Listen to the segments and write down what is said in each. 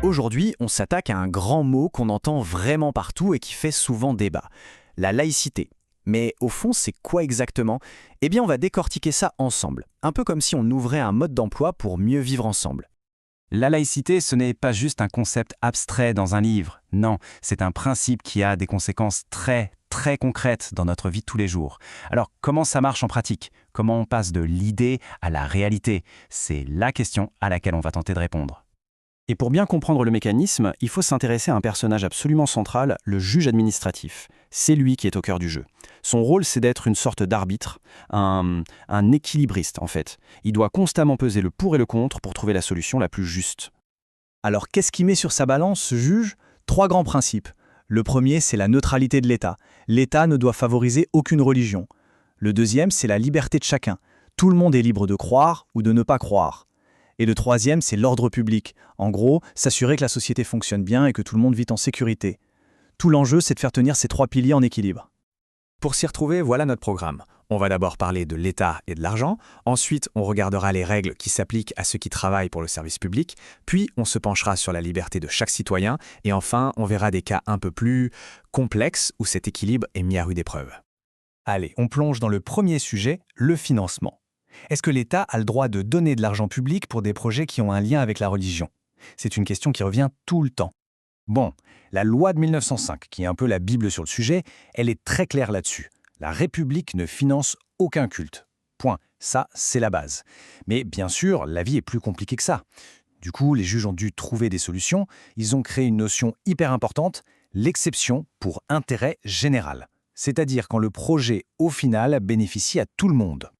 Aujourd'hui, on s'attaque à un grand mot qu'on entend vraiment partout et qui fait souvent débat, la laïcité. Mais au fond, c'est quoi exactement? Eh bien, on va décortiquer ça ensemble, un peu comme si on ouvrait un mode d'emploi pour mieux vivre ensemble. La laïcité, ce n'est pas juste un concept abstrait dans un livre. Non, c'est un principe qui a des conséquences très concrètes dans notre vie de tous les jours. Alors, comment ça marche en pratique? Comment on passe de l'idée à la réalité? C'est la question à laquelle on va tenter de répondre. Et pour bien comprendre le mécanisme, il faut s'intéresser à un personnage absolument central, le juge administratif. C'est lui qui est au cœur du jeu. Son rôle, c'est d'être une sorte d'arbitre, un équilibriste en fait. Il doit constamment peser le pour et le contre pour trouver la solution la plus juste. Alors qu'est-ce qui met sur sa balance ce juge? Trois grands principes. Le premier, c'est la neutralité de l'État. L'État ne doit favoriser aucune religion. Le deuxième, c'est la liberté de chacun. Tout le monde est libre de croire ou de ne pas croire. Et le troisième, c'est l'ordre public. En gros, s'assurer que la société fonctionne bien et que tout le monde vit en sécurité. Tout l'enjeu, c'est de faire tenir ces trois piliers en équilibre. Pour s'y retrouver, voilà notre programme. On va d'abord parler de l'État et de l'argent, ensuite on regardera les règles qui s'appliquent à ceux qui travaillent pour le service public, puis on se penchera sur la liberté de chaque citoyen, et enfin on verra des cas un peu plus complexes où cet équilibre est mis à rude épreuve. Allez, on plonge dans le premier sujet, le financement. Est-ce que l'État a le droit de donner de l'argent public pour des projets qui ont un lien avec la religion? C'est une question qui revient tout le temps. Bon, la loi de 1905, qui est un peu la Bible sur le sujet, elle est très claire là-dessus. La République ne finance aucun culte. Point. Ça, c'est la base. Mais bien sûr, la vie est plus compliquée que ça. Du coup, les juges ont dû trouver des solutions. Ils ont créé une notion hyper importante, l'exception pour intérêt général. C'est-à-dire quand le projet, au final, bénéficie à tout le monde.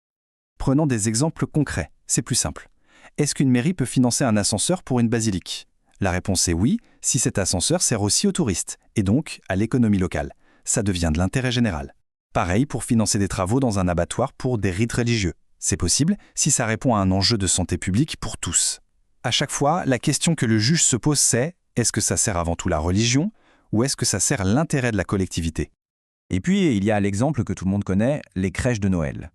Prenons des exemples concrets, c'est plus simple. Est-ce qu'une mairie peut financer un ascenseur pour une basilique? La réponse est oui, si cet ascenseur sert aussi aux touristes, et donc à l'économie locale. Ça devient de l'intérêt général. Pareil pour financer des travaux dans un abattoir pour des rites religieux. C'est possible si ça répond à un enjeu de santé publique pour tous. À chaque fois, la question que le juge se pose c'est, est-ce que ça sert avant tout la religion, ou est-ce que ça sert l'intérêt de la collectivité? Et puis, il y a l'exemple que tout le monde connaît, les crèches de Noël.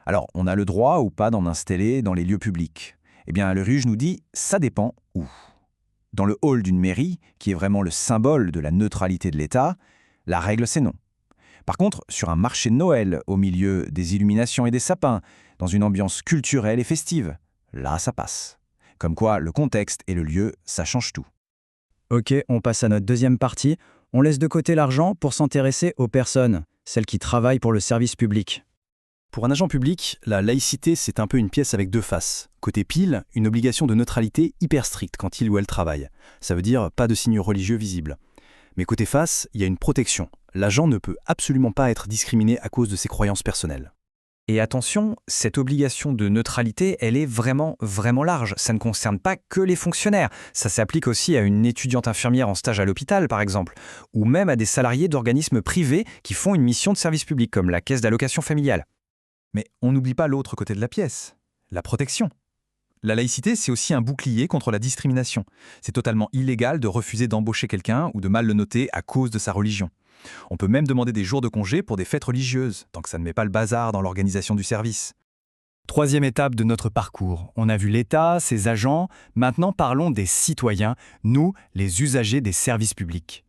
Alors, on a le droit ou pas d'en installer dans les lieux publics? Eh bien, le juge nous dit, ça dépend où. Dans le hall d'une mairie, qui est vraiment le symbole de la neutralité de l'État, la règle c'est non. Par contre, sur un marché de Noël, au milieu des illuminations et des sapins, dans une ambiance culturelle et festive, là ça passe. Comme quoi, le contexte et le lieu, ça change tout. Ok, on passe à notre deuxième partie. On laisse de côté l'argent pour s'intéresser aux personnes, celles qui travaillent pour le service public. Pour un agent public, la laïcité, c'est un peu une pièce avec deux faces. Côté pile, une obligation de neutralité hyper stricte quand il ou elle travaille. Ça veut dire pas de signes religieux visibles. Mais côté face, il y a une protection. L'agent ne peut absolument pas être discriminé à cause de ses croyances personnelles. Et attention, cette obligation de neutralité, elle est vraiment large. Ça ne concerne pas que les fonctionnaires. Ça s'applique aussi à une étudiante infirmière en stage à l'hôpital, par exemple, ou même à des salariés d'organismes privés qui font une mission de service public, comme la caisse d'allocation familiale. Mais on n'oublie pas l'autre côté de la pièce, la protection. La laïcité, c'est aussi un bouclier contre la discrimination. C'est totalement illégal de refuser d'embaucher quelqu'un ou de mal le noter à cause de sa religion. On peut même demander des jours de congé pour des fêtes religieuses, tant que ça ne met pas le bazar dans l'organisation du service. Troisième étape de notre parcours. On a vu l'État, ses agents. Maintenant, parlons des citoyens, nous, les usagers des services publics.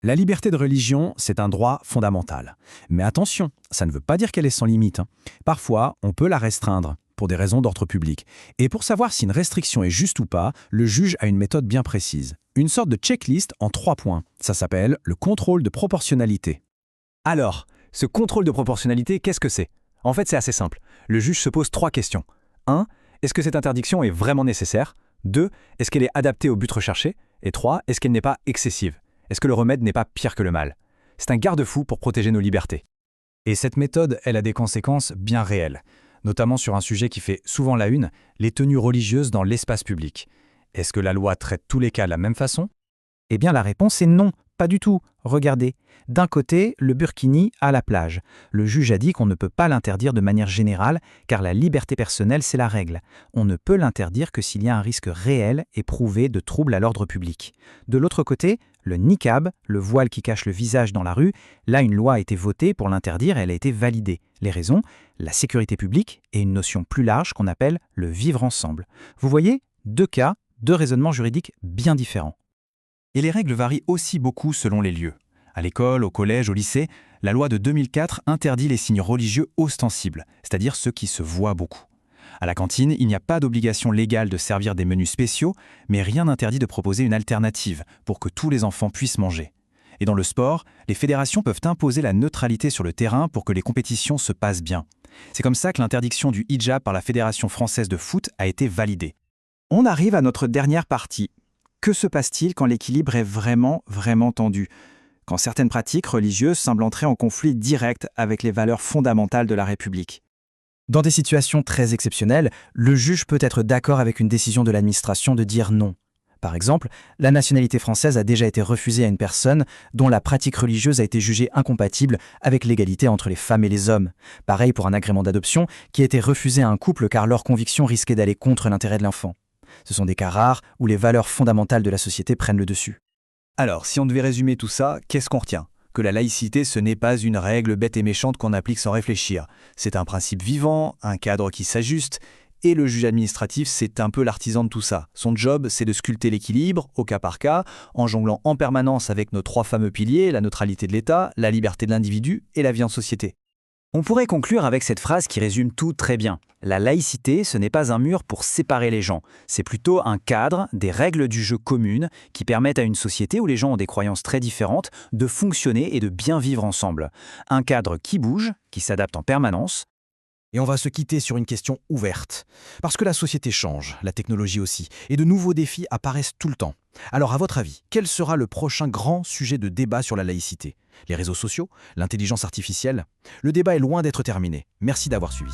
La liberté de religion, c'est un droit fondamental. Mais attention, ça ne veut pas dire qu'elle est sans limite. Parfois, on peut la restreindre pour des raisons d'ordre public. Et pour savoir si une restriction est juste ou pas, le juge a une méthode bien précise. Une sorte de checklist en 3 points. Ça s'appelle le contrôle de proportionnalité. Alors, ce contrôle de proportionnalité, qu'est-ce que c'est? En fait, c'est assez simple. Le juge se pose 3 questions. 1. Est-ce que cette interdiction est vraiment nécessaire? 2. Est-ce qu'elle est adaptée au but recherché? Et 3. Est-ce qu'elle n'est pas excessive? Est-ce que le remède n'est pas pire que le mal? C'est un garde-fou pour protéger nos libertés. Et cette méthode, elle a des conséquences bien réelles, notamment sur un sujet qui fait souvent la une, les tenues religieuses dans l'espace public. Est-ce que la loi traite tous les cas de la même façon? Eh bien la réponse est non, pas du tout. Regardez, d'un côté, le burkini à la plage. Le juge a dit qu'on ne peut pas l'interdire de manière générale, car la liberté personnelle, c'est la règle. On ne peut l'interdire que s'il y a un risque réel et prouvé de trouble à l'ordre public. De l'autre côté, le niqab, le voile qui cache le visage dans la rue, là une loi a été votée pour l'interdire et elle a été validée. Les raisons? La sécurité publique et une notion plus large qu'on appelle le vivre ensemble. Vous voyez, 2 cas, 2 raisonnements juridiques bien différents. Et les règles varient aussi beaucoup selon les lieux. À l'école, au collège, au lycée, la loi de 2004 interdit les signes religieux ostensibles, c'est-à-dire ceux qui se voient beaucoup. À la cantine, il n'y a pas d'obligation légale de servir des menus spéciaux, mais rien n'interdit de proposer une alternative pour que tous les enfants puissent manger. Et dans le sport, les fédérations peuvent imposer la neutralité sur le terrain pour que les compétitions se passent bien. C'est comme ça que l'interdiction du hijab par la Fédération française de foot a été validée. On arrive à notre dernière partie. Que se passe-t-il quand l'équilibre est vraiment tendu ? Quand certaines pratiques religieuses semblent entrer en conflit direct avec les valeurs fondamentales de la République. Dans des situations très exceptionnelles, le juge peut être d'accord avec une décision de l'administration de dire non. Par exemple, la nationalité française a déjà été refusée à une personne dont la pratique religieuse a été jugée incompatible avec l'égalité entre les femmes et les hommes. Pareil pour un agrément d'adoption qui a été refusé à un couple car leur conviction risquait d'aller contre l'intérêt de l'enfant. Ce sont des cas rares où les valeurs fondamentales de la société prennent le dessus. Alors, si on devait résumer tout ça, qu'est-ce qu'on retient ? Que la laïcité, ce n'est pas une règle bête et méchante qu'on applique sans réfléchir. C'est un principe vivant, un cadre qui s'ajuste, et le juge administratif, c'est un peu l'artisan de tout ça. Son job, c'est de sculpter l'équilibre, au cas par cas, en jonglant en permanence avec nos 3 fameux piliers, la neutralité de l'État, la liberté de l'individu et la vie en société. On pourrait conclure avec cette phrase qui résume tout très bien. La laïcité, ce n'est pas un mur pour séparer les gens. C'est plutôt un cadre, des règles du jeu communes qui permettent à une société où les gens ont des croyances très différentes de fonctionner et de bien vivre ensemble. Un cadre qui bouge, qui s'adapte en permanence. Et on va se quitter sur une question ouverte. Parce que la société change, la technologie aussi, et de nouveaux défis apparaissent tout le temps. Alors à votre avis, quel sera le prochain grand sujet de débat sur la laïcité ? Les réseaux sociaux ? L'intelligence artificielle ? Le débat est loin d'être terminé. Merci d'avoir suivi.